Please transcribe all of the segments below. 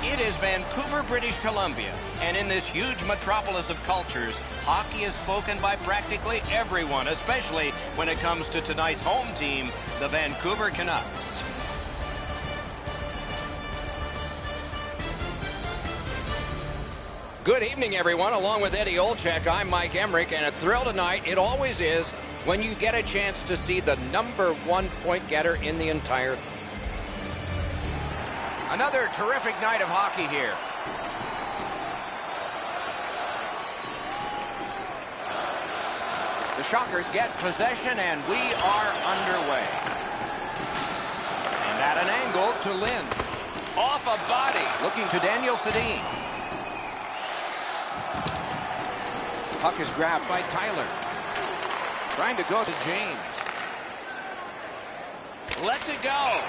It is Vancouver, British Columbia, and in this huge metropolis of cultures, hockey is spoken by practically everyone, especially when it comes to tonight's home team, the Vancouver Canucks. Good evening, everyone. Along with Eddie Olczyk, I'm Mike Emmerich, and a thrill tonight, it always is, when you get a chance to see the #1 point getter in the entire. Another terrific night of hockey here. The Shockers get possession, and we are underway. And at an angle to Lynn. Off a body, looking to Daniel Sedin. Puck is grabbed by Tyler. Trying to go to James. Lets it go.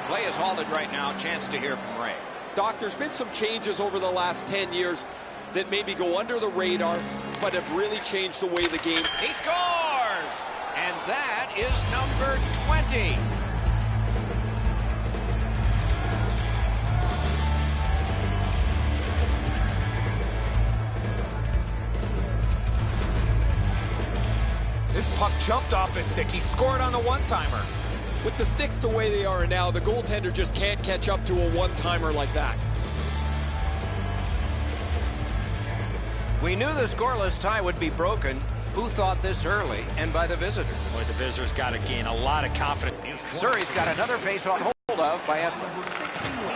Play is halted right now. Chance to hear from Ray. Doc, there's been some changes over the last 10 years that maybe go under the radar, but have really changed the way the game. He scores! And that is number 20. This puck jumped off his stick. He scored on the one-timer. With the sticks the way they are now, the goaltender just can't catch up to a one-timer like that. We knew the scoreless tie would be broken. Who thought this early? And by the visitor. Boy, the visitor's got to gain a lot of confidence. Surrey's got another face-off hold of by Edmund.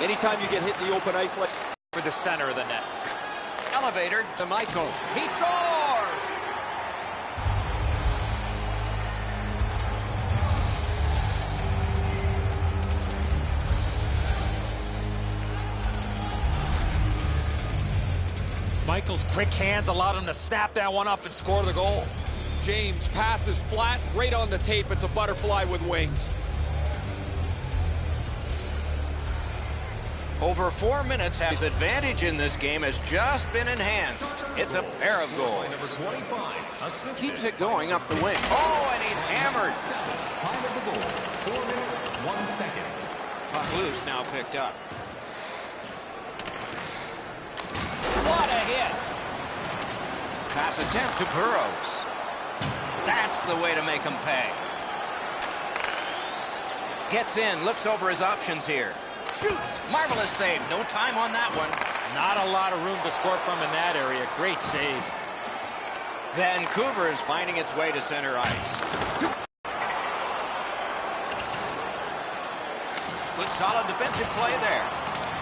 Anytime you get hit in the open ice like For the center of the net. Elevator to Michael. He scores! Michael's quick hands allowed him to snap that one off and score the goal. James passes flat right on the tape. It's a butterfly with wings. Over 4 minutes, his advantage in this game has just been enhanced. It's a pair of goals. Keeps it going up the wing. Oh, and he's hammered. Time of the goal, 4 minutes, 1 second. Puck loose, now picked up. What a hit. Pass attempt to Burrows. That's the way to make him pay. Gets in, looks over his options here. Shoots. Marvelous save. No time on that one. Not a lot of room to score from in that area. Great save. Vancouver is finding its way to center ice. Good solid defensive play there.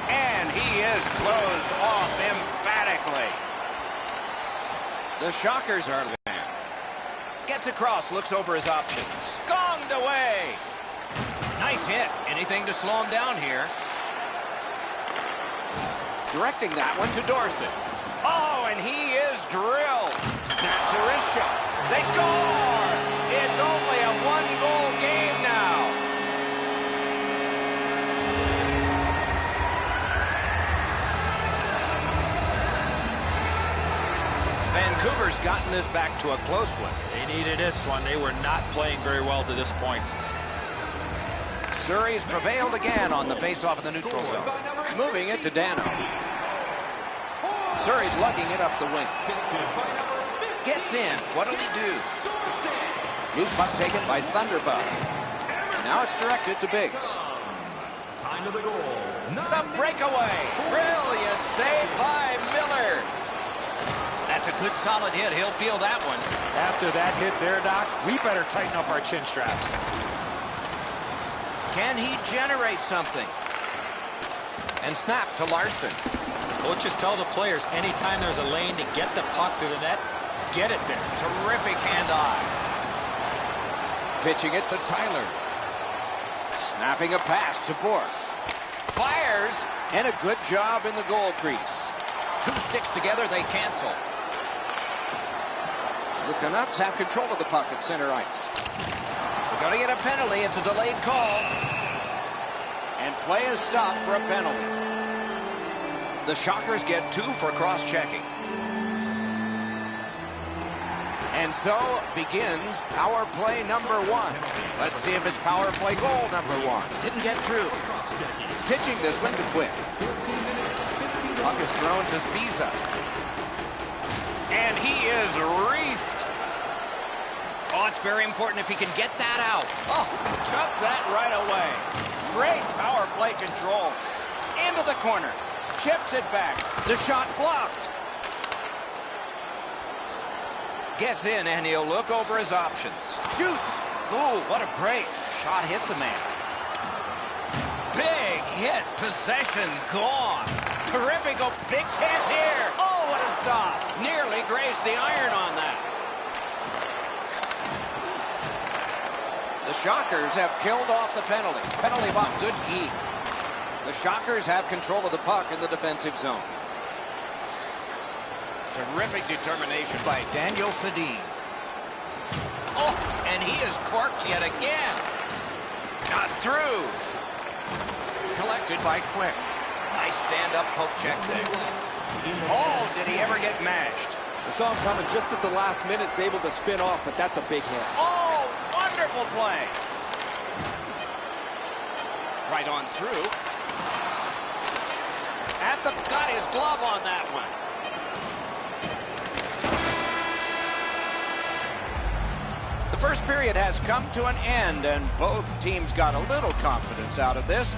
And he is closed off emphatically. The Shockers are there. Gets across, looks over his options. Gonged away. Nice hit. Anything to slow him down here. Directing that one to Dorsett. Oh, and he is drilled. Snaps a wrist shot. They score! It's only a one-goal game now. Vancouver's gotten this back to a close one. They needed this one. They were not playing very well to this point. Surrey's prevailed again on the face-off in the neutral zone. Moving it to Dano. Surrey's lugging it up the wing. Gets in. What'll he do? Loose puck taken by Thunderbug. Now it's directed to Biggs. Time of the goal. The breakaway. Brilliant save by Miller. That's a good solid hit. He'll feel that one. After that hit there, Doc, we better tighten up our chin straps. Can he generate something? And snap to Larson. Coaches tell the players anytime there's a lane to get the puck to the net, get it there. Terrific hand-eye. Pitching it to Tyler. Snapping a pass to Bork. Fires, and a good job in the goal crease. Two sticks together, they cancel. The Canucks have control of the puck at center ice. We're going to get a penalty. It's a delayed call. And play is stopped for a penalty. The Shockers get 2 for cross-checking. And so begins power play number 1. Let's see if it's power play goal number 1. Didn't get through. Pitching this one to Quick. Puck is thrown to Spiza. And he is reefed. Oh, it's very important if he can get that out. Oh, took that right away. Great power play control. Into the corner. Chips it back. The shot blocked. Gets in, and he'll look over his options. Shoots. Ooh, what a break. Shot hit the man. Big hit. Possession gone. Terrific. Oh, big chance here. Oh, what a stop. Nearly grazed the iron on that. The Shockers have killed off the penalty. Penalty box, good keep. The Shockers have control of the puck in the defensive zone. Terrific determination by Daniel Sedin. Oh, and he is corked yet again. Not through. Collected by Quick. Nice stand-up poke check there. Oh, did he ever get mashed? I saw him coming just at the last minute. He's able to spin off, but that's a big hit. Oh, wonderful play. Right on through. Got his glove on that one. The first period has come to an end, and both teams got a little confidence out of this.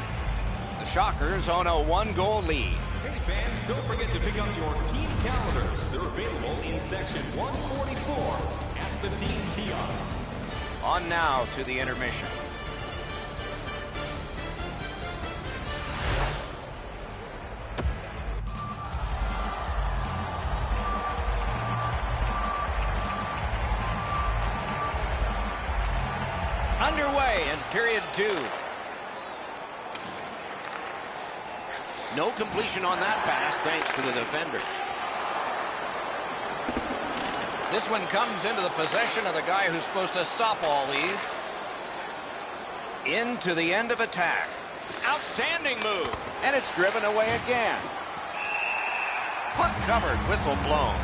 The Shockers own a 1-goal lead. Hey fans, don't forget to pick up your team calendars. They're available in section 144 at the team kiosk. On now to the intermission. Underway in period 2. No completion on that pass thanks to the defender. This one comes into the possession of the guy who's supposed to stop all these. Into the end of attack. Outstanding move. And it's driven away again. Puck covered, whistle blown.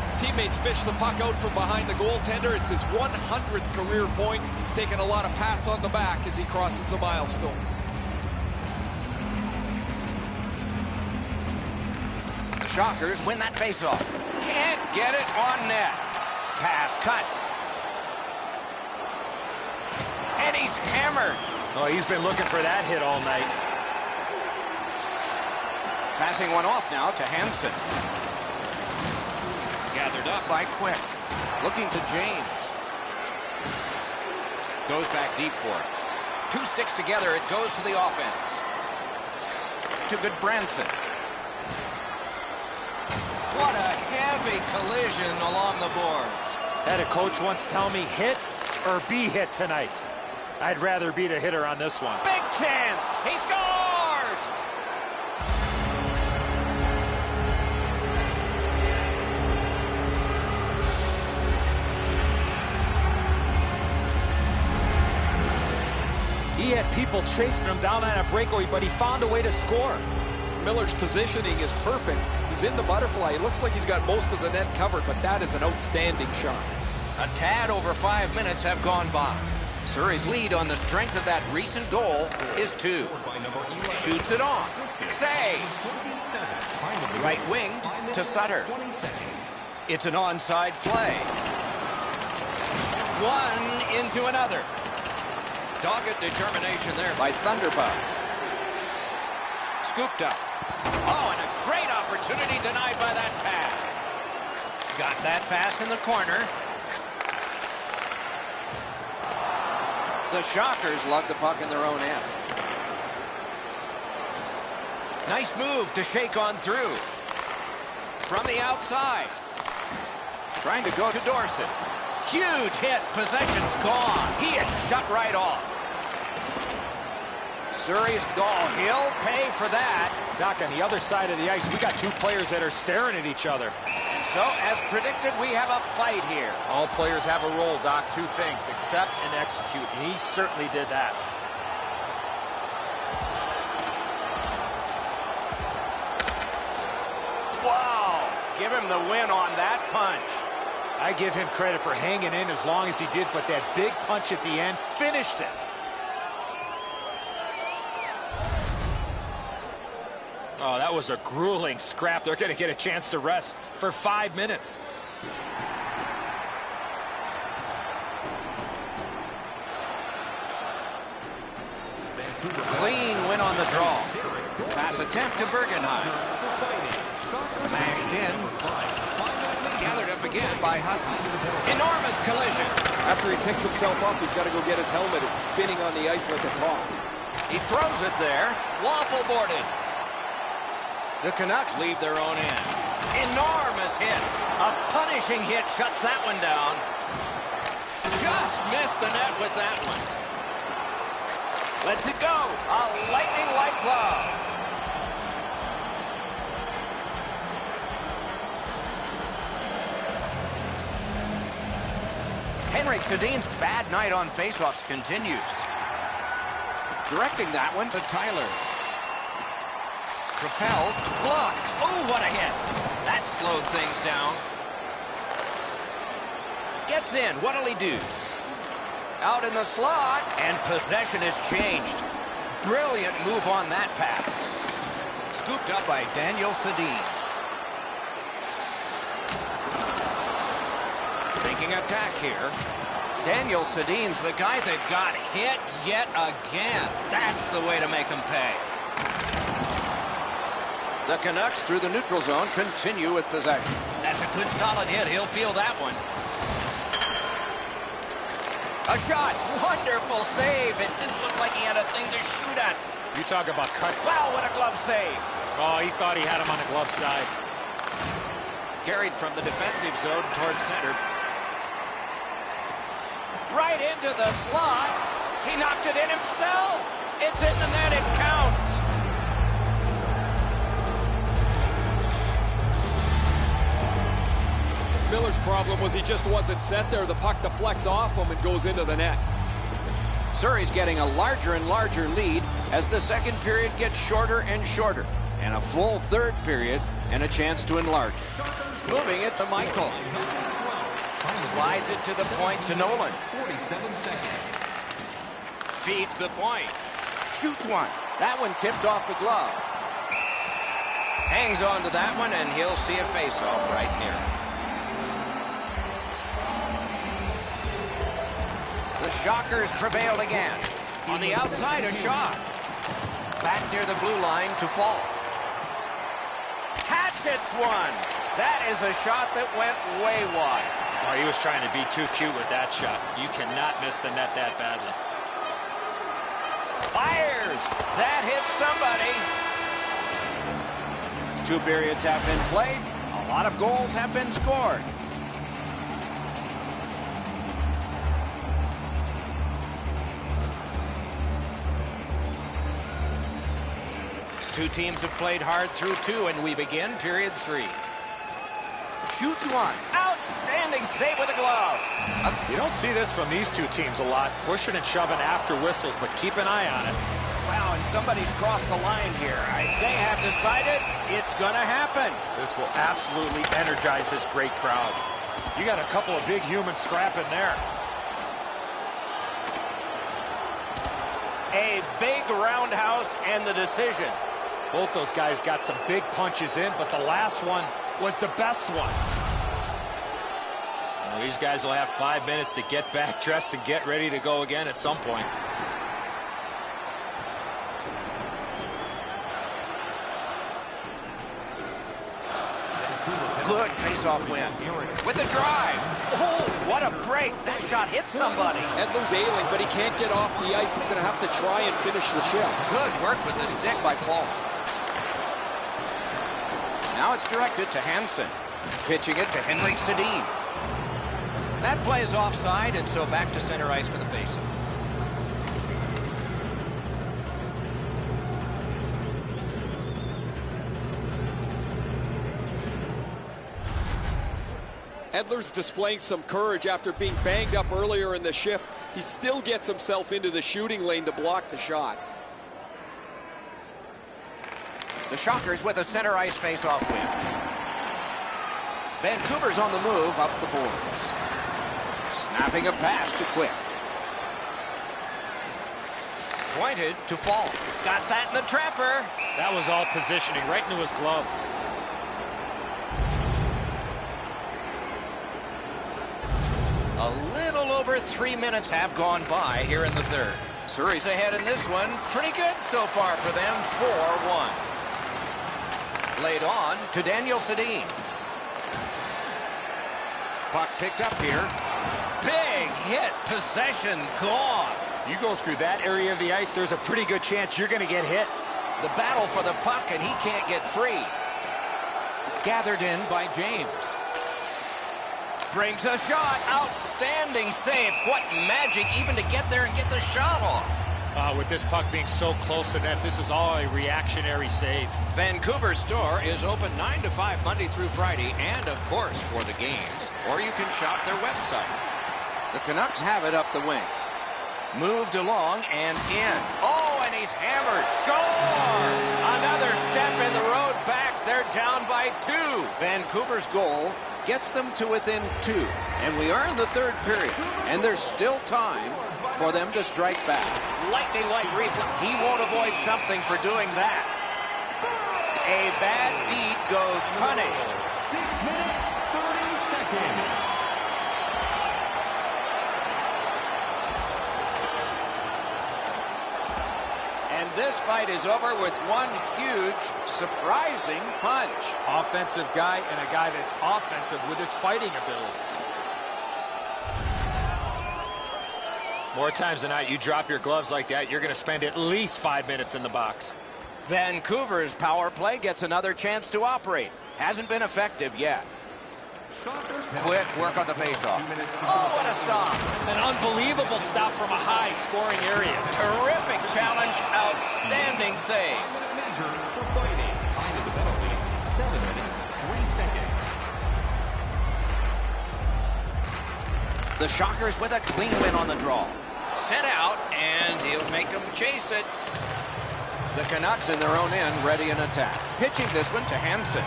His teammates fish the puck out from behind the goaltender. It's his 100th career point. He's taking a lot of pats on the back as he crosses the milestone. The Shockers win that faceoff. Can't get it on net. Pass cut. And he's hammered. Oh, he's been looking for that hit all night. Passing one off now to Hansen. Gathered up by Quick. Looking to James. Goes back deep for it. Two sticks together. It goes to the offense. To Goodbranson. What a heavy collision along the boards. Had a coach once tell me, hit or be hit tonight. I'd rather be the hitter on this one. Big chance. He scores! He had people chasing him down on a breakaway, but he found a way to score. Miller's positioning is perfect. He's in the butterfly. It looks like he's got most of the net covered, but that is an outstanding shot. A tad over 5 minutes have gone by. Surrey's lead on the strength of that recent goal is 2. Shoots it on. Save. Right winged to Sutter. It's an onside play. One into another. Dogged determination there by Thunderbug. Scooped up. Oh, and a great opportunity denied by that pass. Got that pass in the corner. The Shockers lug the puck in their own end. Nice move to shake on through. From the outside. Trying to go to Dorsett. Huge hit. Possession's gone. He is shut right off. Surrey's goal. He'll pay for that. Doc, on the other side of the ice, we got two players that are staring at each other. And so, as predicted, we have a fight here. All players have a role, Doc. Two things, accept and execute. And he certainly did that. Wow. Give him the win on that punch. I give him credit for hanging in as long as he did, but that big punch at the end finished it. Oh, that was a grueling scrap. They're going to get a chance to rest for 5 minutes. Clean win on the draw. Pass attempt to Bergenheim. Mashed in. Gathered up again by Hutton. Enormous collision. After he picks himself up, he's got to go get his helmet. It's spinning on the ice like a top. He throws it there. Waffle boarded. The Canucks leave their own end. Enormous hit. A punishing hit shuts that one down. Just missed the net with that one. Lets it go. A lightning-like glove. Henrik Sedin's bad night on faceoffs continues. Directing that one to Tyler. Propelled, blocked. Oh, what a hit. That slowed things down. Gets in. What'll he do? Out in the slot, and possession has changed. Brilliant move on that pass. Scooped up by Daniel Sedin. Taking attack here. Daniel Sedin's the guy that got hit yet again. That's the way to make him pay. The Canucks through the neutral zone continue with possession. That's a good solid hit. He'll feel that one. A shot. Wonderful save. It didn't look like he had a thing to shoot at. You talk about cut. Wow, what a glove save. Oh, he thought he had him on the glove side. Carried from the defensive zone towards center. Right into the slot. He knocked it in himself. It's in the net. It counts. Miller's problem was he just wasn't set there. The puck deflects off him and goes into the net. Surrey's getting a larger and larger lead as the second period gets shorter and shorter. And a full third period and a chance to enlarge it. Moving it to Michael. Slides it to the point to Nolan. 47 seconds. Feeds the point. Shoots one. That one tipped off the glove. Hangs on to that one, and he'll see a face-off right near him. The Shockers prevailed again. On the outside, a shot. Back near the blue line to fall. Hatchets one. That is a shot that went way wide. Oh, he was trying to be too cute with that shot. You cannot miss the net that badly. Fires. That hits somebody. 2 periods have been played. A lot of goals have been scored. These two teams have played hard through 2, and we begin period 3. Shoots one. Outstanding save with a glove. You don't see this from these two teams a lot. Pushing and shoving after whistles, but keep an eye on it. Wow, and somebody's crossed the line here. They have decided it's going to happen. This will absolutely energize this great crowd. You got a couple of big humans scrapping there. A big roundhouse and the decision. Both those guys got some big punches in, but the last one was the best one. Well, these guys will have 5 minutes to get back dressed and get ready to go again at some point. Good face-off win. With a drive. Oh, what a break. That shot hit somebody. Edler's ailing, but he can't get off the ice. He's going to have to try and finish the shift. Good work with the stick by Paul. Now it's directed to Hansen. Pitching it to Henrik Sedin. That play is offside, and so back to center ice for the faceoff. Edler's displaying some courage after being banged up earlier in the shift. He still gets himself into the shooting lane to block the shot. The Shockers with a center ice face-off win. Vancouver's on the move up the boards. Snapping a pass to Quick. pointed to fall. Got that in the trapper. That was all positioning, right into his glove. A little over 3 minutes have gone by here in the third. Surrey's ahead in this one. Pretty good so far for them. 4-1. Laid on to Daniel Sedin. Puck picked up here. Big hit. Possession gone. You go through that area of the ice, there's a pretty good chance you're going to get hit. The battle for the puck, and he can't get free. Gathered in by James. Brings a shot. Outstanding save. What magic even to get there and get the shot off. With this puck being so close to net, this is all a reactionary save. Vancouver's store is open 9 to 5 Monday through Friday, and of course for the games. Or you can shop their website. The Canucks have it up the wing. Moved along and in. Oh, and he's hammered. Score! Another step in the road back. They're down by 2. Vancouver's goal gets them to within 2. And we are in the third period. And there's still time for them to strike back. Lightning-like reflex. He won't avoid something for doing that. A bad deed goes punished. 6 minutes, 30 seconds. And this fight is over with one huge, surprising punch. Offensive guy and a guy that's offensive with his fighting abilities. More times than not, you drop your gloves like that, you're going to spend at least 5 minutes in the box. Vancouver's power play gets another chance to operate. Hasn't been effective yet. Quick work on the faceoff. Oh, what a stop. An unbelievable stop from a high-scoring area. Terrific challenge. Outstanding save. Measure for fighting. Time of the penalties, 7 minutes, 3 seconds. The Shockers with a clean win on the draw. Set out, and he'll make them chase it. The Canucks in their own end, ready in attack. Pitching this one to Hansen.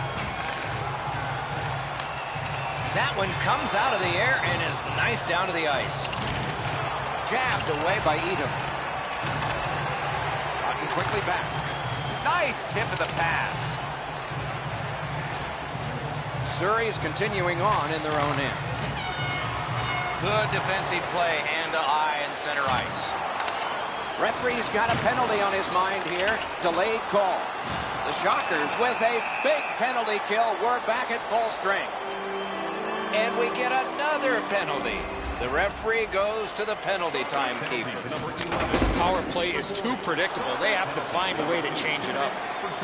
That one comes out of the air and is knifed down to the ice. Jabbed away by Edom. Gotten quickly back. Nice tip of the pass. Surrey's continuing on in their own end. Good defensive play, hand to eye in center ice. Referee's got a penalty on his mind here. Delayed call. The Shockers with a big penalty kill. We're back at full strength. And we get another penalty. The referee goes to the penalty timekeeper. This power play is too predictable. They have to find a way to change it up.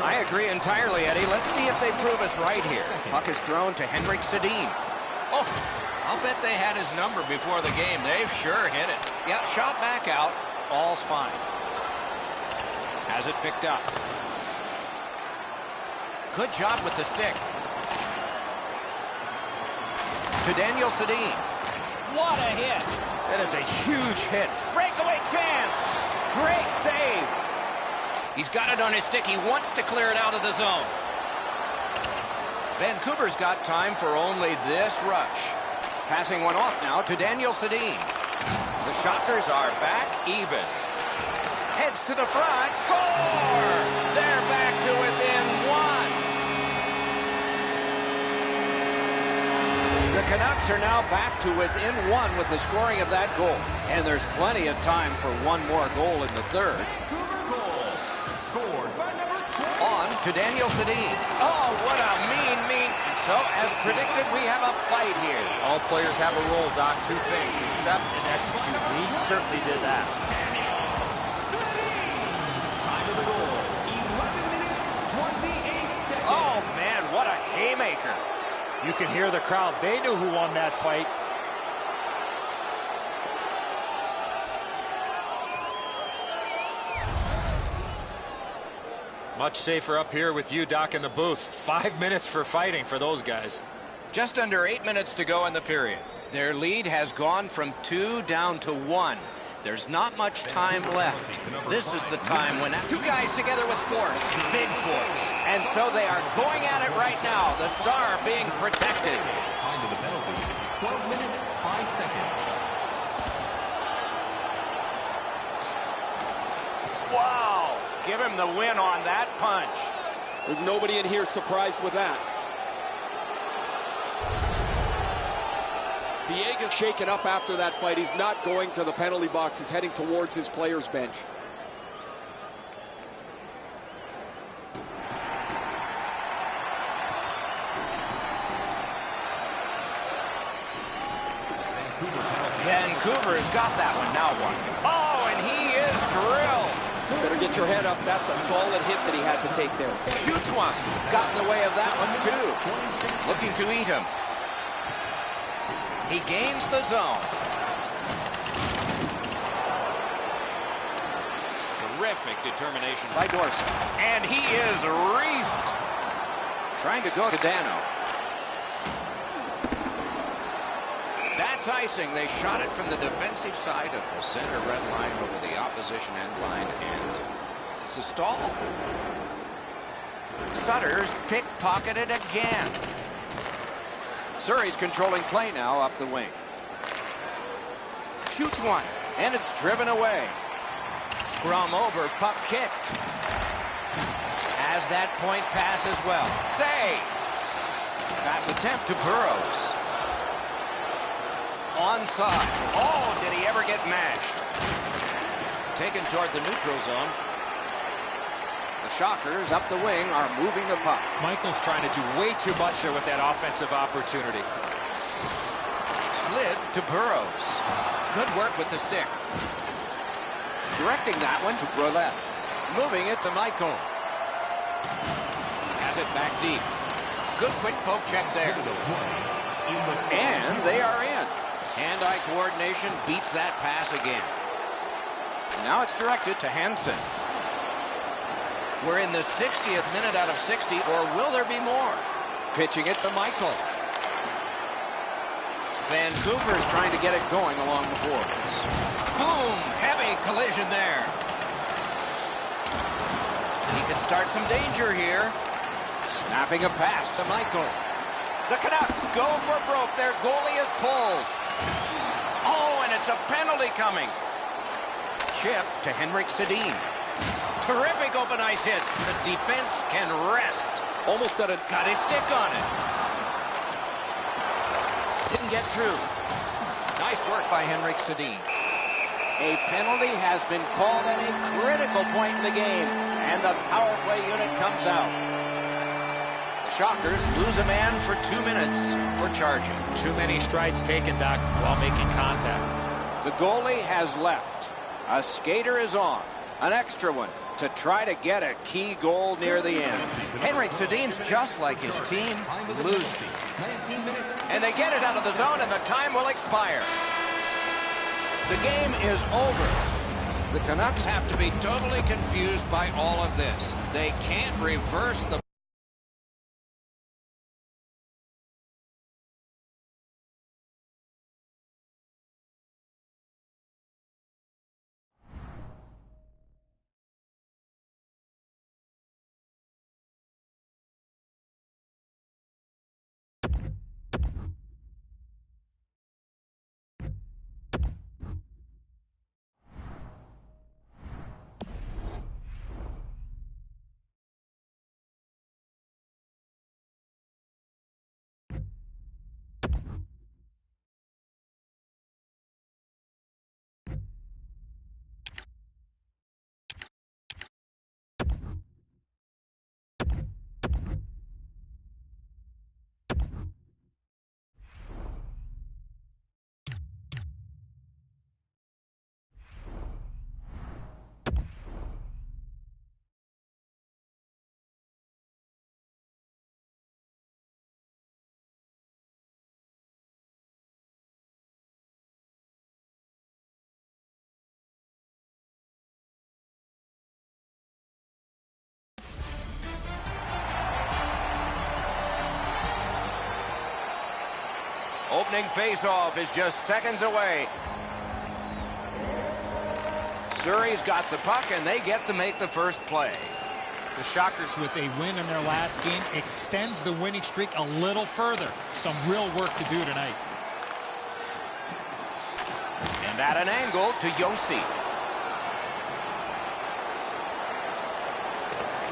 I agree entirely, Eddie. Let's see if they prove us right here. Puck is thrown to Henrik Sedin. Oh, I'll bet they had his number before the game. They've sure hit it. Yeah, shot back out. All's fine. Has it picked up. Good job with the stick. To Daniel Sedin. What a hit. That is a huge hit. Breakaway chance. Great save. He's got it on his stick. He wants to clear it out of the zone. Vancouver's got time for only this rush. Passing one off now to Daniel Sedin. The Shockers are back even. Heads to the front. Score! They're back to within 1. The Canucks are now back to within 1 with the scoring of that goal. And there's plenty of time for one more goal in the third. On to Daniel Sedin. Oh, what a mean. So, as predicted, we have a fight here. All players have a role, Doc. 2 things, accept and execute. He certainly did that. Time of the goal, 11 minutes, 28 seconds. Oh, man, what a haymaker. You can hear the crowd. They knew who won that fight. Much safer up here with you, Doc, in the booth. 5 minutes for fighting for those guys. Just under 8 minutes to go in the period. Their lead has gone from 2 down to 1. There's not much time left. This is the time when 2 guys together with force, big force. And so they are going at it right now. The star being protected. Time to the penalties, 12 minutes, 5 seconds. Wow! Give him the win on that punch. There's nobody in here surprised with that. Villegas shaken up after that fight. He's not going to the penalty box. He's heading towards his player's bench. Vancouver's got that one. Now one. Oh, and he is drilled. Better get your head up. That's a solid hit that he had to take there. Shoots one. Got in the way of that one, too. Looking to eat him. He gains the zone. Terrific determination by Dorsey. And he is reefed. Trying to go to Dano. That's icing. They shot it from the defensive side of the center red line over the opposition end line, and it's a stall. Sutter's pickpocketed again. Surrey's controlling play now up the wing. Shoots one, and it's driven away. Scrum over, puck kicked. Has that point pass as well. Save! Pass attempt to Burrows. Onside. Oh, did he ever get mashed? Taken toward the neutral zone. The Shockers up the wing are moving the puck. Michael's trying to do way too much here with that offensive opportunity. Slid to Burrows. Good work with the stick. Directing that one to Brulette. Moving it to Michael. Has it back deep. Good quick poke check there. And they are in. Hand-eye coordination beats that pass again. Now it's directed to Hansen. We're in the 60th minute out of 60, or will there be more? Pitching it to Michael. Vancouver's trying to get it going along the boards. Boom! Heavy collision there. He can start some danger here. Snapping a pass to Michael. The Canucks go for broke. Their goalie is pulled. Oh, and it's a penalty coming. Chip to Henrik Sedin. Terrific open ice hit. The defense can rest. Almost got his stick on it. Didn't get through. Nice work by Henrik Sedin. A penalty has been called at a critical point in the game, and the power play unit comes out. The Shockers lose a man for 2 minutes for charging. Too many strides taken, Doc, while making contact. The goalie has left. A skater is on. An extra one to try to get a key goal near the end. Henrik Sedin's just like his team, losing. And they get it out of the zone, and the time will expire. The game is over. The Canucks have to be totally confused by all of this. They can't reverse the opening face-off is just seconds away. Surrey's got the puck, and they get to make the first play. The Shockers, with a win in their last game, extends the winning streak a little further. Some real work to do tonight. And at an angle to Yossi.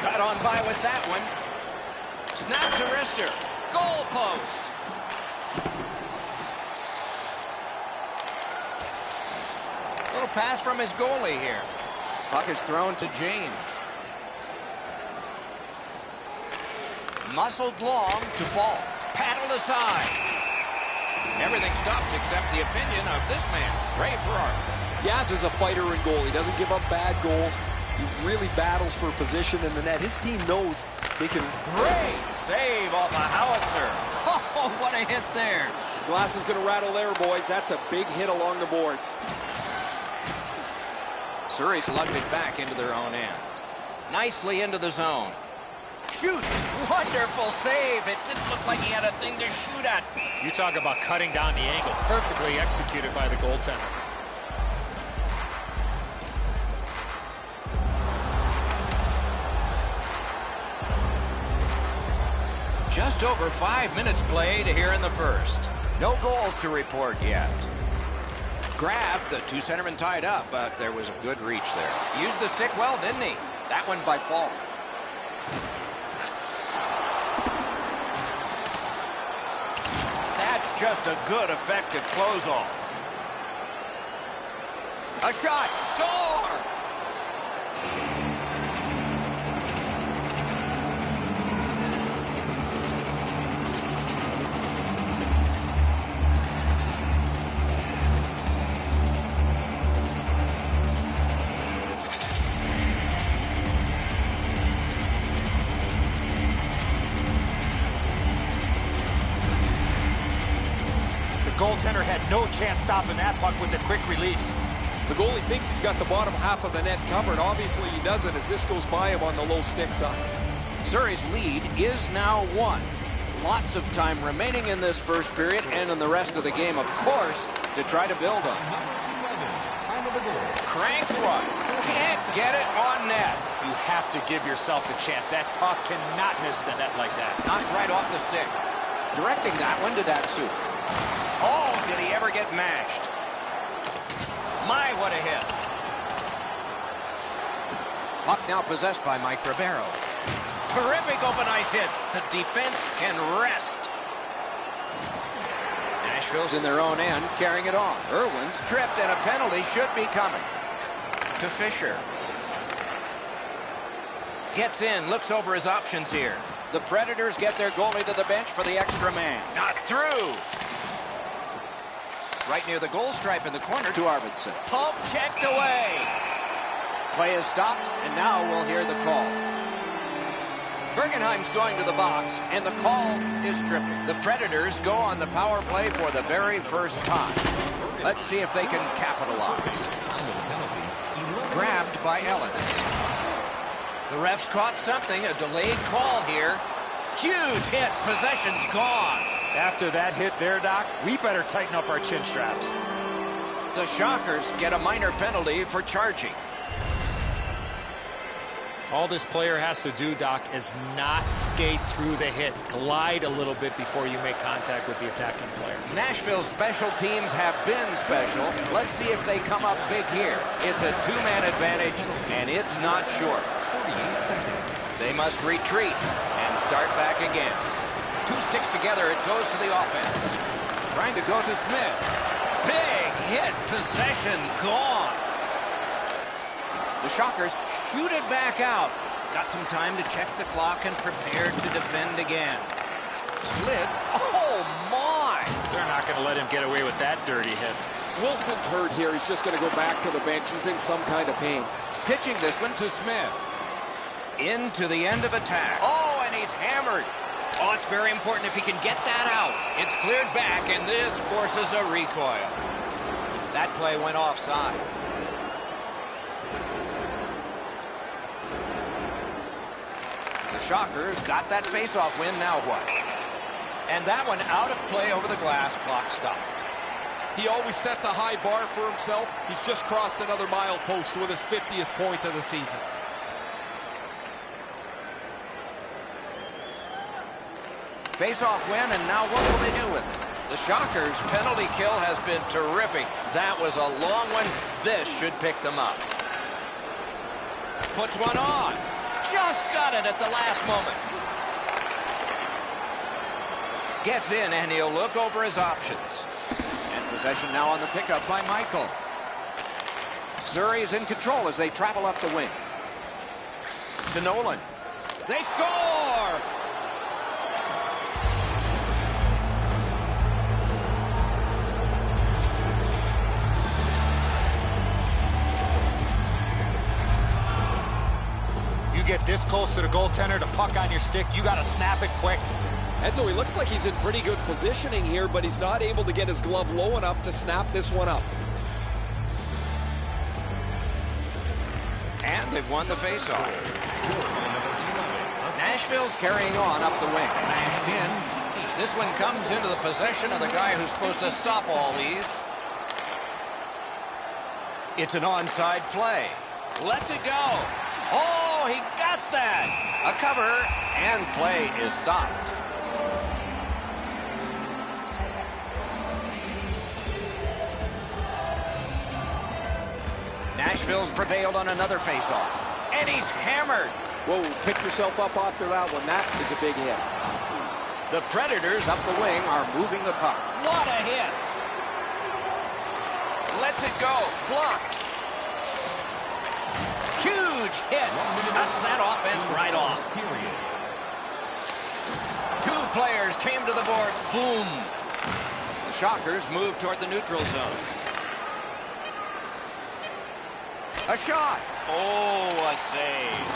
got on by with that one. Snaps a wrister. Goal post. Little pass from his goalie here. Puck is thrown to James. Muscled long to fall. Paddled aside. Everything stops except the opinion of this man, Ray Ferraro. Yaz is a fighter in goal. He doesn't give up bad goals. He really battles for position in the net. His team knows they can... Great save off a howitzer. Oh, what a hit there. Glass is going to rattle there, boys. That's a big hit along the boards. Surrey's lugged it back into their own end. Nicely into the zone. Shoots. Wonderful save. It didn't look like he had a thing to shoot at. You talk about cutting down the angle. Perfectly executed by the goaltender. Just over 5 minutes played here in the first. No goals to report yet. Grabbed, the two centermen tied up, but there was a good reach there. Used the stick well, didn't he? That one by fault. That's just a good, effective close-off. A shot, score! Goaltender had no chance stopping that puck with the quick release. The goalie thinks he's got the bottom half of the net covered. Obviously he doesn't as this goes by him on the low stick side. Surrey's lead is now 1. Lots of time remaining in this first period and in the rest of the game, of course, to try to build on. Cranks one. Can't get it on net. You have to give yourself a chance. That puck cannot miss the net like that. Knocked right off the stick. Directing that one to Datsuk. Oh, did he ever get mashed? My, what a hit. Puck now possessed by Mike Ribeiro. Terrific open ice hit. The defense can rest. Nashville's in their own end, carrying it on. Irwin's tripped, and a penalty should be coming. To Fisher. Gets in, looks over his options here. The Predators get their goalie to the bench for the extra man. Not through. Right near the goal stripe in the corner to Arvidsson. Pump checked away. Play is stopped, and now we'll hear the call. Bergenheim's going to the box, and the call is tripping. The Predators go on the power play for the very first time. Let's see if they can capitalize. Grabbed by Ellis. The refs caught something, a delayed call here. Huge hit, possession's gone. After that hit there, Doc, we better tighten up our chin straps. The Shockers get a minor penalty for charging. All this player has to do, Doc, is not skate through the hit. Glide a little bit before you make contact with the attacking player. Nashville's special teams have been special. Let's see if they come up big here. It's a two-man advantage, and it's not short. They must retreat and start back again. Two sticks together, it goes to the offense. Trying to go to Smith. Big hit, possession gone. The Shockers shoot it back out. Got some time to check the clock and prepare to defend again. Slid. Oh, my. They're not going to let him get away with that dirty hit. Wilson's hurt here. He's just going to go back to the bench. He's in some kind of pain. Pitching this one to Smith. Into the end of attack. Oh, and he's hammered. Oh, it's very important if he can get that out. It's cleared back, and this forces a recoil. That play went offside. The Shockers got that face-off win. Now what? And that one out of play over the glass. Clock stopped. He always sets a high bar for himself. He's just crossed another milepost with his 50th point of the season. Face-off win, and now what will they do with it? The Shockers' penalty kill has been terrific. That was a long one. This should pick them up. Puts one on. Just got it at the last moment. Gets in, and he'll look over his options. And possession now on the pickup by Michael. Surrey's in control as they travel up the wing. To Nolan. They score! You get this close to the goaltender, the puck on your stick, you got to snap it quick. And so he looks like he's in pretty good positioning here, but he's not able to get his glove low enough to snap this one up. And they've won the faceoff. Nashville's carrying on up the wing. Mashed in. This one comes into the possession of the guy who's supposed to stop all these. It's an onside play. Lets it go. Oh, he got that. A cover, and play is stopped. Nashville's prevailed on another faceoff. And he's hammered. Whoa, pick yourself up after that one. That is a big hit. The Predators up the wing are moving the puck. What a hit. Lets it go. Blocked. Huge hit. Shuts that offense right off. Two players came to the boards. Boom. The Shockers move toward the neutral zone. A shot. Oh, a save.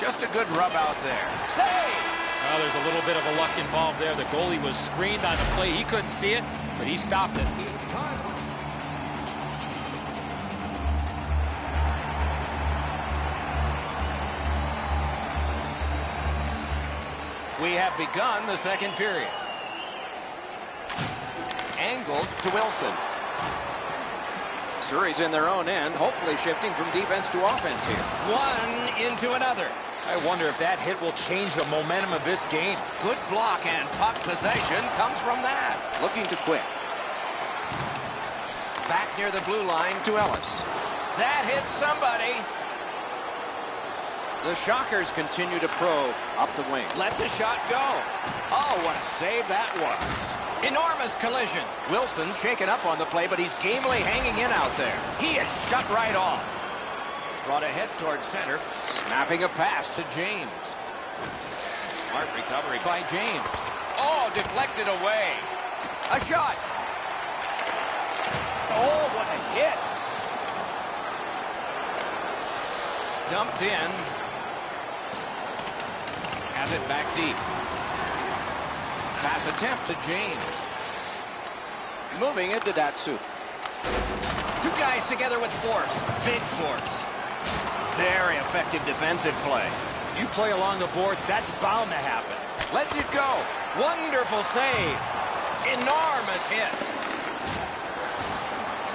Just a good rub out there. Save. Well, there's a little bit of a luck involved there. The goalie was screened on the play. He couldn't see it, but he stopped it. We have begun the second period. Angled to Wilson. Surrey's in their own end, hopefully shifting from defense to offense here. One into another. I wonder if that hit will change the momentum of this game. Good block, and puck possession comes from that. Looking to quit. Back near the blue line to Ellis. That hits somebody. The Shockers continue to probe up the wing. Lets a shot go. Oh, what a save that was. Enormous collision. Wilson's shaken up on the play, but he's gamely hanging in out there. He is shut right off. Brought ahead towards center. Snapping a pass to James. Smart recovery by James. Oh, deflected away. A shot. Oh, what a hit. Dumped in. Has it back deep. Pass attempt to James. Moving it to Datsyuk. Two guys together with force. Big force. Very effective defensive play. You play along the boards, that's bound to happen. Lets it go. Wonderful save. Enormous hit.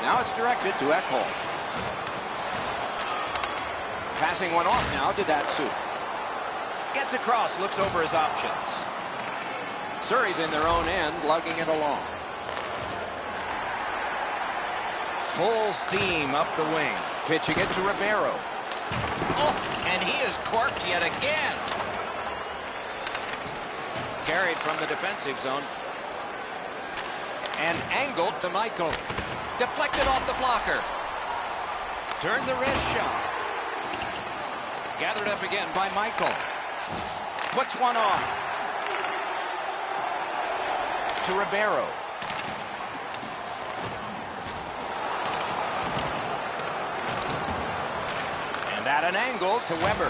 Now it's directed to Ekholm. Passing one off now to Datsyuk. Gets across, looks over his options. Surrey's in their own end, lugging it along. Full steam up the wing. Pitching it to Ribeiro. Oh, and he is corked yet again. Carried from the defensive zone. And angled to Michael. Deflected off the blocker. Turned the wrist shot. Gathered up again by Michael. Puts one on. To Ribeiro. And at an angle to Weber.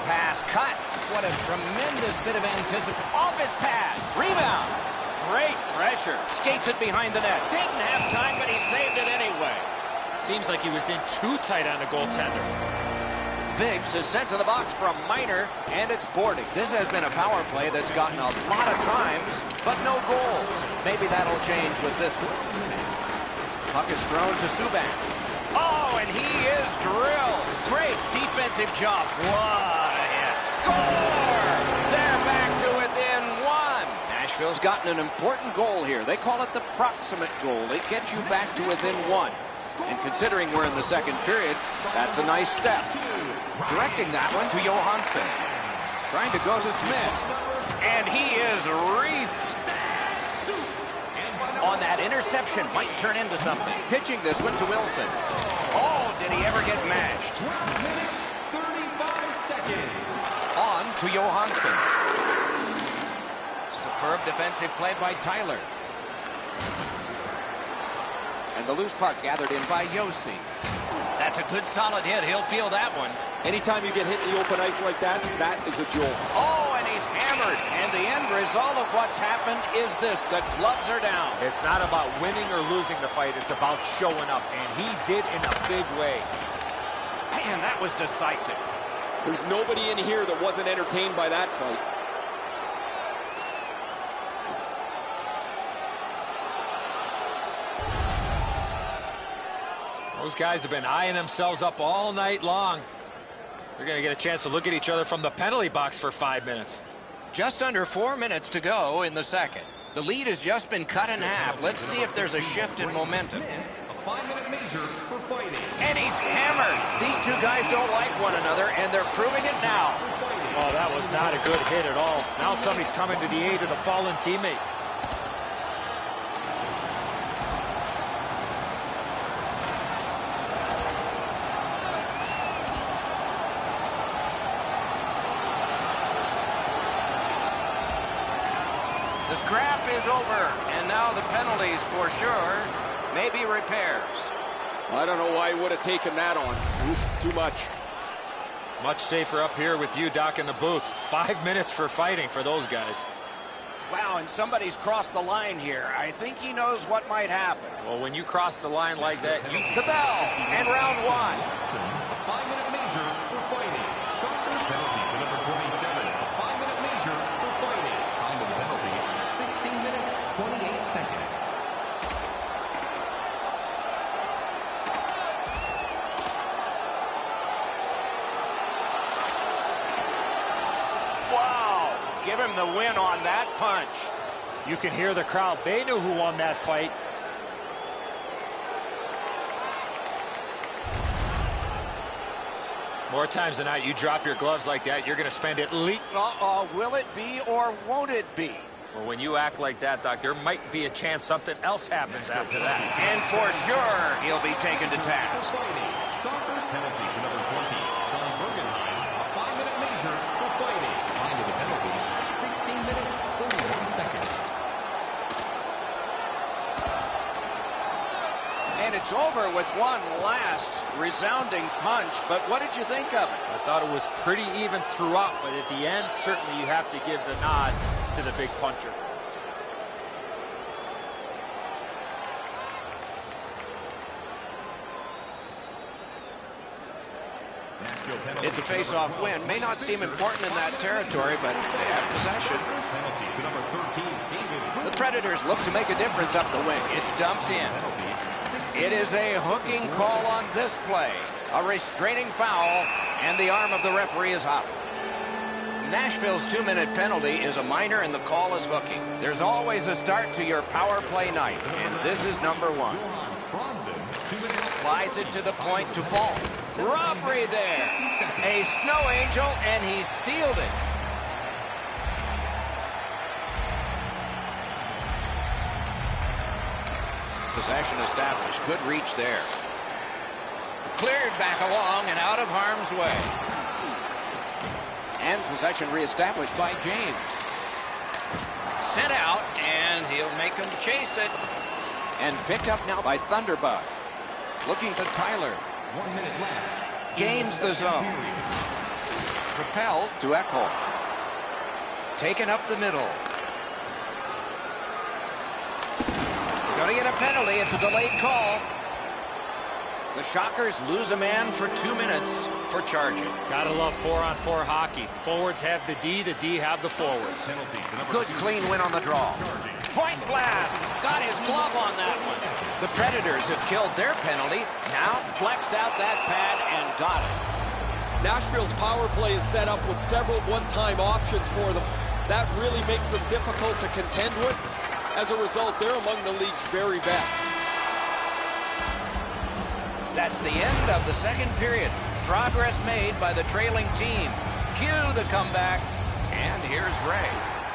Pass cut. What a tremendous bit of anticipation. Off his pad. Rebound. Great pressure. Skates it behind the net. Didn't have time, but he saved it anyway. Seems like he was in too tight on the goaltender. Biggs is sent to the box from Minor, and it's boarding. This has been a power play that's gotten a lot of times, but no goals. Maybe that'll change with this one. Puck is thrown to Subban. Oh, and he is drilled. Great defensive job. What a hit. Score! They're back to within one. Nashville's gotten an important goal here. They call it the proximate goal. It gets you back to within one. And considering we're in the second period, that's a nice step. Directing that one to Johansson. Trying to go to Smith. And he is reefed. On that interception, might turn into something. Pitching this one to Wilson. Oh, did he ever get mashed? 12 minutes, 35 seconds. On to Johansson. Superb defensive play by Tyler. And the loose puck gathered in by Yossi. That's a good solid hit. He'll feel that one. Anytime you get hit in the open ice like that, that is a jolt. Oh, and he's hammered. And the end result of what's happened is this. The gloves are down. It's not about winning or losing the fight. It's about showing up. And he did in a big way. Man, that was decisive. There's nobody in here that wasn't entertained by that fight. Those guys have been eyeing themselves up all night long. They're going to get a chance to look at each other from the penalty box for 5 minutes. Just under 4 minutes to go in the second. The lead has just been cut in half. Let's see if there's a shift in momentum. A 5-minute major for fighting. And he's hammered. These two guys don't like one another, and they're proving it now. Oh, that was not a good hit at all. Now somebody's coming to the aid of the fallen teammate. The scrap is over, and now the penalties for sure. Maybe repairs. I don't know why he would have taken that on. Oof, too much. Much safer up here with you, Doc, in the booth. 5 minutes for fighting for those guys. Wow, and somebody's crossed the line here. I think he knows what might happen. Well, when you cross the line like that, you... The bell, and round one. A 5-minute major for fighting. Shockers penalty to number 27. A 5-minute major for fighting. Time of the penalty, 16 minutes, 28 seconds. Wow, give him the win on that punch. You can hear the crowd. They knew who won that fight. More times than not, you drop your gloves like that, you're going to spend at least... Will it be or won't it be? Well, when you act like that, Doc, there might be a chance something else happens after that. And for sure, he'll be taken to task. Fighting. Shockers penalty to number 20. John Bergenheim. A 5-minute major for fighting. Time of the penalties, 16 minutes, 41 seconds. And it's over with one last resounding punch. But what did you think of it? I thought it was pretty even throughout, but at the end, certainly you have to give the nod to the big puncher. It's a face-off win. May not seem important in that territory, but they have possession. Penalty to number 13, David. The Predators look to make a difference up the wing. It's dumped in. It is a hooking call on this play. A restraining foul, and the arm of the referee is up. Nashville's 2-minute penalty is a minor, and the call is hooking. There's always a start to your power play night, and this is number one. Slides it to the point to fall. Robbery there. A snow angel, and he sealed it. Possession established. Good reach there. Cleared back along and out of harm's way. And possession reestablished by James. Sent out, and he'll make him chase it. And picked up now by Thunderbug. Looking to Tyler. 1 minute left. Gains the zone. Propelled to Ekholm. Taken up the middle. Going to get a penalty. It's a delayed call. The Shockers lose a man for 2 minutes for charging. Gotta love 4-on-4 hockey. Forwards have the D have the forwards. Good clean win on the draw. Point blast. Got his glove on that one. The Predators have killed their penalty. Now flexed out that pad and got it. Nashville's power play is set up with several one-time options for them. That really makes them difficult to contend with. As a result, they're among the league's very best. That's the end of the second period. Progress made by the trailing team. Cue the comeback. And here's Ray.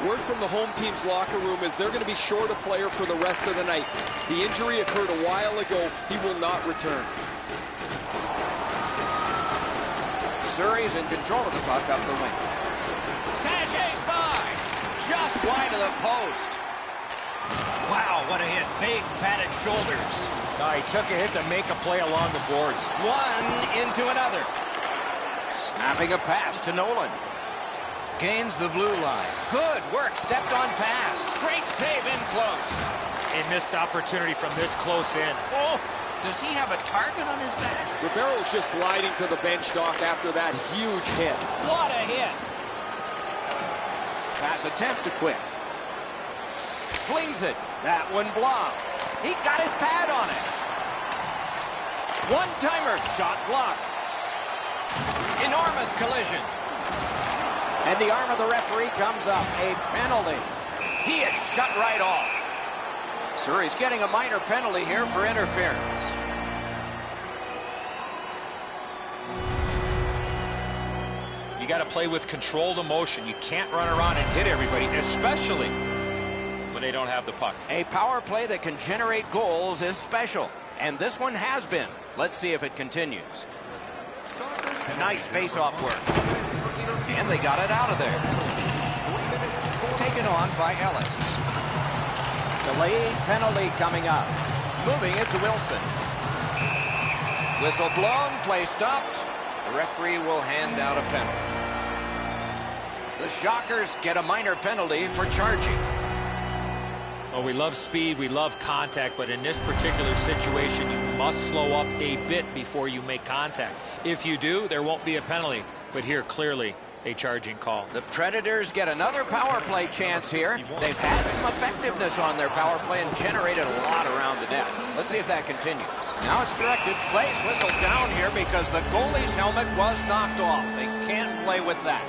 Word from the home team's locker room is they're going to be short a player for the rest of the night. The injury occurred a while ago. He will not return. Surrey's in control of the puck up the wing. Sachets by. Just wide of the post. Wow, what a hit. Big padded shoulders. He took a hit to make a play along the boards. One into another. Snapping a pass to Nolan. Gains the blue line. Good work. Stepped on pass. Great save in close. A missed opportunity from this close in. Oh, does he have a target on his back? Ribeiro's just gliding to the bench, Doc, after that huge hit. What a hit. Pass attempt to Quick. Flings it. That one blocked. He got his pad on it. One-timer. Shot blocked. Enormous collision. And the arm of the referee comes up. A penalty. He is shut right off. Surrey's getting a minor penalty here for interference. You got to play with controlled emotion. You can't run around and hit everybody, especially when they don't have the puck. A power play that can generate goals is special. And this one has been. Let's see if it continues. Nice face-off work. And they got it out of there. Taken on by Ellis. Delayed penalty coming up. Moving it to Wilson. Whistle blown, play stopped. The referee will hand out a penalty. The Shockers get a minor penalty for charging. Well, we love speed, we love contact, but in this particular situation, you must slow up a bit before you make contact. If you do, there won't be a penalty. But here, clearly, a charging call. The Predators get another power play chance here. They've had some effectiveness on their power play and generated a lot around the net. Let's see if that continues. Now it's directed. Place whistled down here because the goalie's helmet was knocked off. They can't play with that.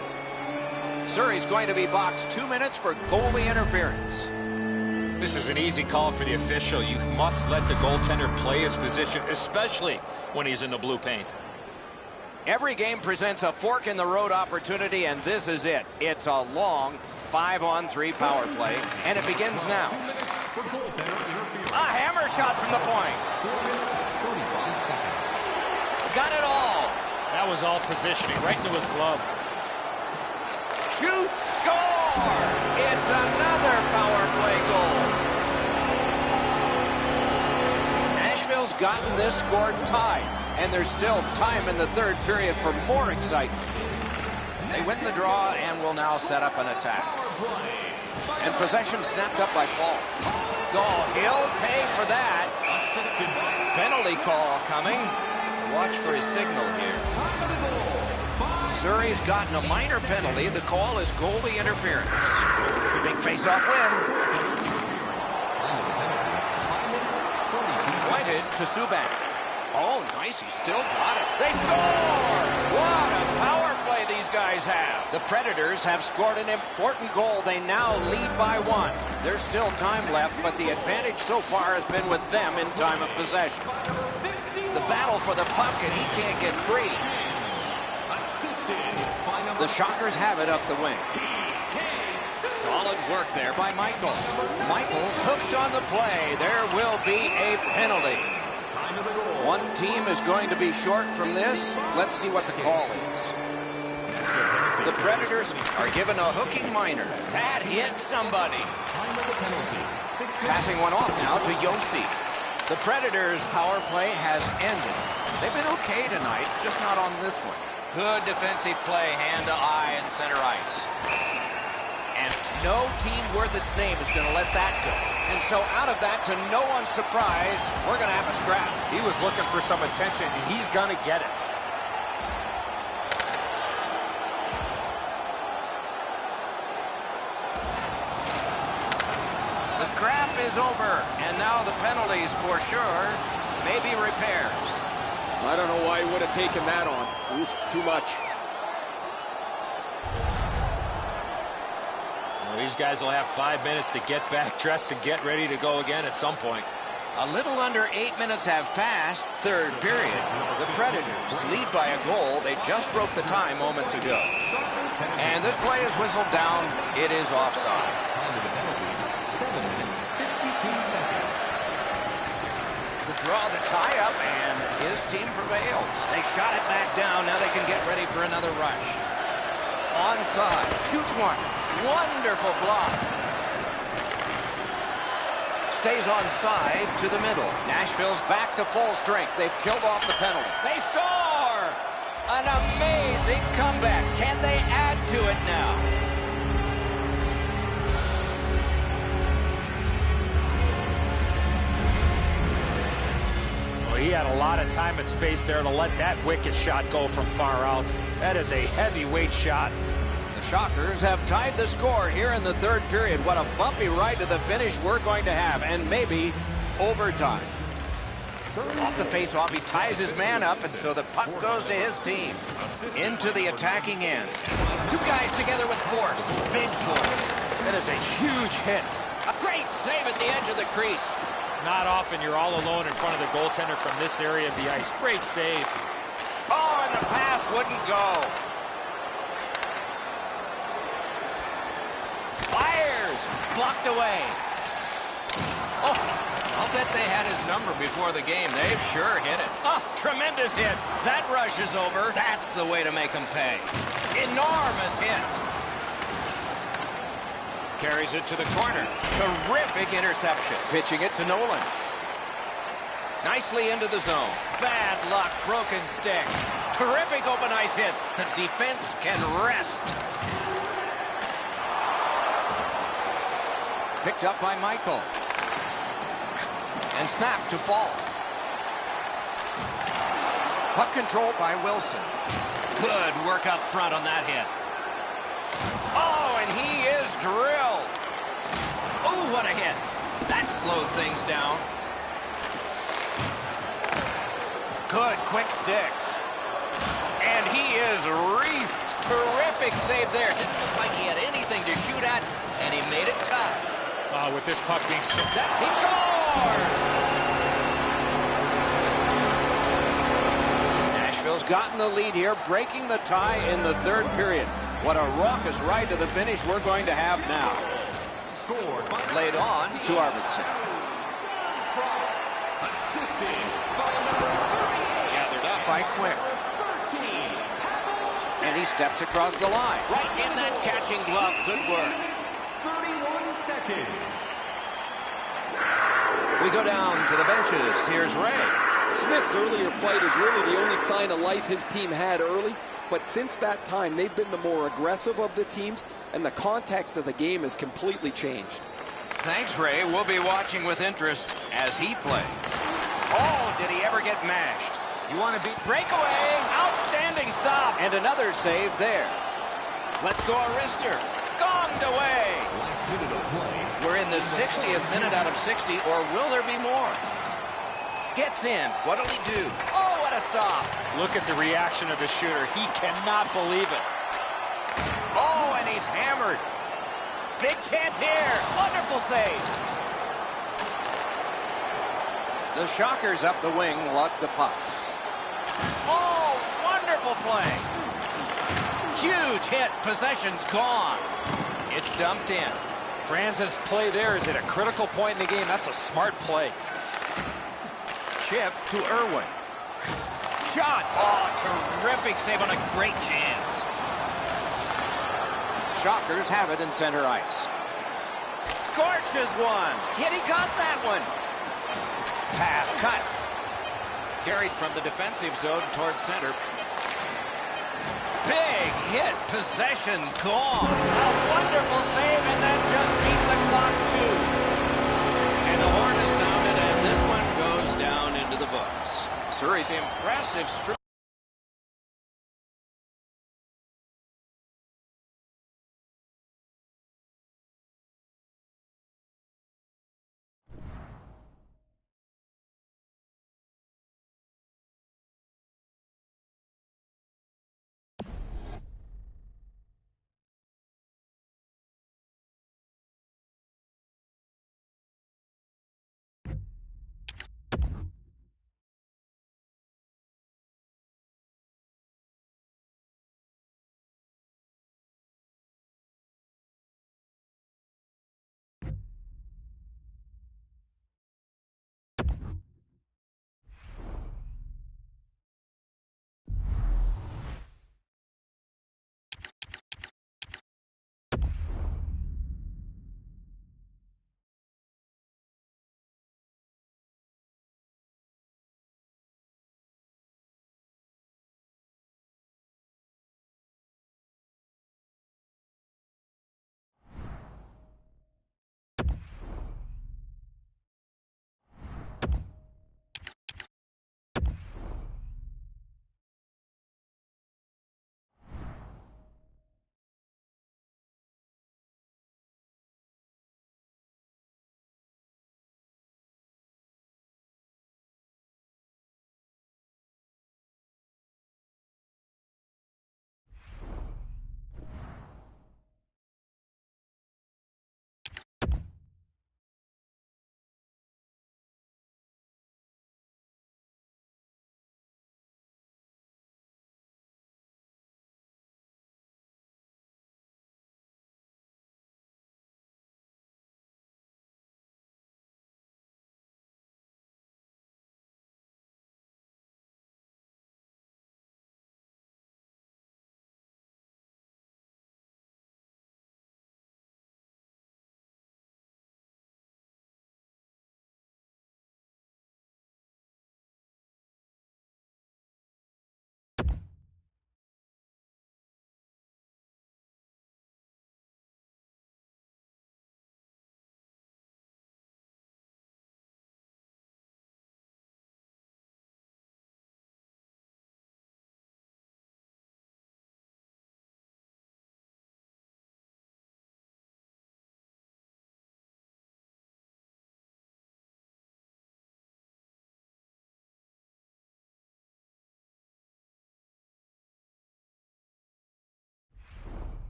Surrey's going to be boxed 2 minutes for goalie interference. This is an easy call for the official. You must let the goaltender play his position, especially when he's in the blue paint. Every game presents a fork-in-the-road opportunity, and this is it. It's a long 5-on-3 power play, and it begins now. A hammer shot from the point. Got it all. That was all positioning, right into his glove. Shoots, score! It's another power play goal. Nashville's gotten this score tied, and there's still time in the third period for more excitement. They win the draw and will now set up an attack. And possession snapped up by Paul. Oh, he'll pay for that. Penalty call coming. Watch for his signal here. Surrey's gotten a minor penalty. The call is goalie interference. Big face-off win. Pointed to Subban. Oh, nice. He still got it. They score! What a power play these guys have. The Predators have scored an important goal. They now lead by 1. There's still time left, but the advantage so far has been with them in time of possession. The battle for the puck, and he can't get free. The Shockers have it up the wing. Solid work there by Michael. Michael's hooked on the play. There will be a penalty. One team is going to be short from this. Let's see what the call is. The Predators are given a hooking minor. That hit somebody. Passing one off now to Yossi. The Predators' power play has ended. They've been okay tonight, just not on this one. Good defensive play, hand to eye and center ice. And no team worth its name is going to let that go. And so out of that, to no one's surprise, we're going to have a scrap. He was looking for some attention, and he's going to get it. The scrap is over, and now the penalties for sure, maybe repairs. I don't know why he would have taken that on. Oof, too much. Well, these guys will have 5 minutes to get back dressed and get ready to go again at some point. A little under 8 minutes have passed, third period. The Predators lead by a goal. They just broke the tie moments ago. And this play is whistled down. It is offside. Time of the penalties, 7 minutes, 52 seconds. The draw, the tie-up, and his team prevails. They shot it back down. Now they can get ready for another rush. Onside. Shoots one. Wonderful block. Stays onside to the middle. Nashville's back to full strength. They've killed off the penalty. They score! An amazing comeback. Can they add to it now? Well, he had a lot of time and space there to let that wicked shot go from far out. That is a heavyweight shot. The Shockers have tied the score here in the third period. What a bumpy ride to the finish we're going to have, and maybe overtime. Off the face-off, he ties his man up, and so the puck goes to his team. Into the attacking end. Two guys together with force. Big force. That is a huge hit. A great save at the edge of the crease. Not often you're all alone in front of the goaltender from this area of the ice. Great save. Oh, and the pass wouldn't go. Fires! Blocked away. Oh, I'll bet they had his number before the game. They've sure hit it. Oh, tremendous hit. That rush is over. That's the way to make them pay. Enormous hit. Carries it to the corner. Terrific interception. Pitching it to Nolan. Nicely into the zone. Bad luck. Broken stick. Terrific open ice hit. The defense can rest. Picked up by Michael. And snapped to fall. Puck controlled by Wilson. Good work up front on that hit. Oh, and he is drilled. Oh, what a hit. That slowed things down. Good quick stick. And he is reefed. Terrific save there. Didn't look like he had anything to shoot at, and he made it tough. With this puck being set. He scores! Nashville's gotten the lead here, breaking the tie in the third period. What a raucous ride to the finish we're going to have now. Laid on to Arvidsson. Gathered up by Quick. And he steps across the line. Right in that catching glove. Good work. 31 seconds. We go down to the benches. Here's Ray. Smith's earlier fight is really the only sign of life his team had early, but since that time, they've been the more aggressive of the teams, and the context of the game has completely changed. Thanks, Ray. We'll be watching with interest as he plays. Oh, did he ever get mashed? You want to beat breakaway? Outstanding stop. And another save there. Let's go, Arister. Gonged away. Last minute of play. We're in the 60th minute out of 60, or will there be more? Gets in. What'll he do? Oh, what a stop. Look at the reaction of the shooter. He cannot believe it. Oh, and he's hammered. Big chance here. Wonderful save. The Shockers up the wing luck the puck. Oh, wonderful play. Huge hit. Possession's gone. It's dumped in. Franz's play there is at a critical point in the game. That's a smart play. Chip to Irwin. Shot. Oh, terrific save on a great chance. Shockers have it in center ice. Scorches one. Yet he got that one. Pass cut. Carried from the defensive zone toward center. Big hit. Possession gone. A wonderful save, and that just beat the clock too. And the horn is sounded, and this one goes down into the books. Surrey's impressive strip.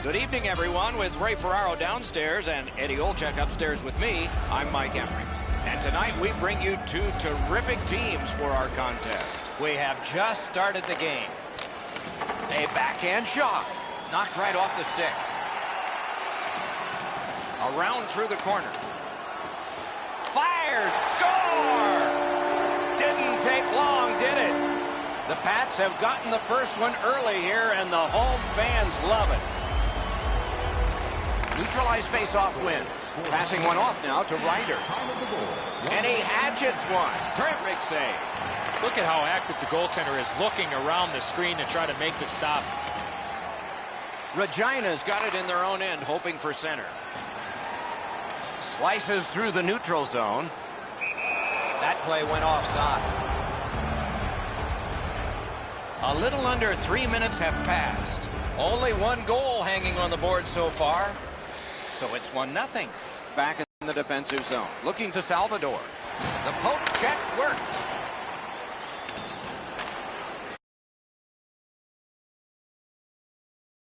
Good evening, everyone, with Ray Ferraro downstairs and Eddie Olczyk upstairs with me. I'm Mike Emery. And tonight we bring you two terrific teams for our contest. We have just started the game. A backhand shot. Knocked right off the stick. Around through the corner. Fires! Score! Didn't take long, did it? The Pats have gotten the first one early here, and the home fans love it. Neutralized face-off win. Passing one off now to Ryder. And he hatchets one. Terrific save. Look at how active the goaltender is, looking around the screen to try to make the stop. Regina's got it in their own end, hoping for center. Slices through the neutral zone. That play went offside. A little under 3 minutes have passed. Only one goal hanging on the board so far. So it's 1-0. Back in the defensive zone. Looking to Salvador. The poke check worked.